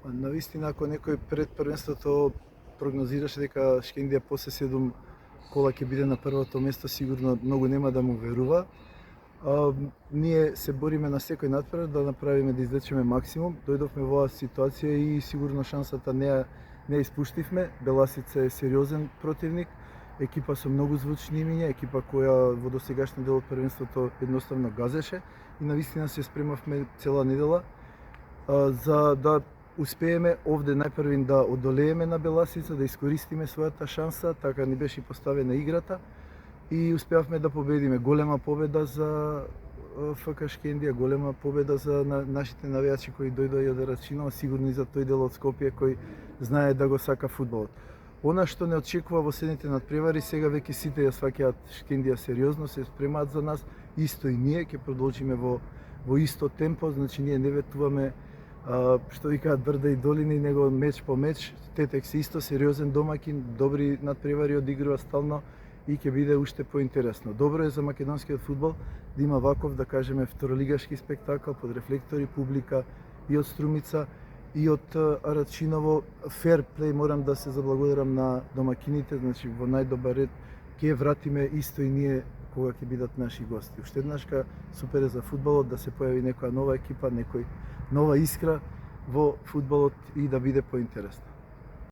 Навистина, ако некој пред првенството прогнозираше дека Шкендија после 7 кола ќе биде на првото место, сигурно многу нема да му верува. Ние се бориме на секој натпревар да направиме, да извлечеме максимум. Дојдовме во оваа ситуација и сигурно шансата не ја испуштивме. Беласица е сериозен противник, екипа со многу звучни имиња, екипа која во досегашниот дел од првенството едноставно газеше и навистина се спремавме цела недела за да успееме овде најпрвин да одолееме на Беласица, да искористиме својата шанса, така ни беше поставена играта и успеавме да победиме. Голема победа за ФК Шкендија, голема победа за нашите навијачи кои дојдоа од Рачиново, сигурно и за тој дел од Скопје кој знае да го сака фудбалот. Она што не очекува во следните надпревари, сега веќе сите ја сваќаат Шкендија сериозно, се спремаат за нас, исто и ние ќе продолжиме во исто темпо, значи ние не ветуваме што викаат брда и долини, него меч по меч. Тетекс исто сериозен домакин, добри надпревари одигрува стално и ќе биде уште поинтересно. Добро е за македонскиот фудбал да има ваков, да кажеме, второлигашки спектакл под рефлектори, публика и од Струмица и од Рачиново. Фер плей, морам да се заблагодарам на домакините, значи во најдобар ред ќе вратиме исто и ние кога ќе бидат наши гости. Уште еднашка супер е за фудбалот да се појави некоја нова екипа, некој нова искра во фудбалот и да биде поинтересно.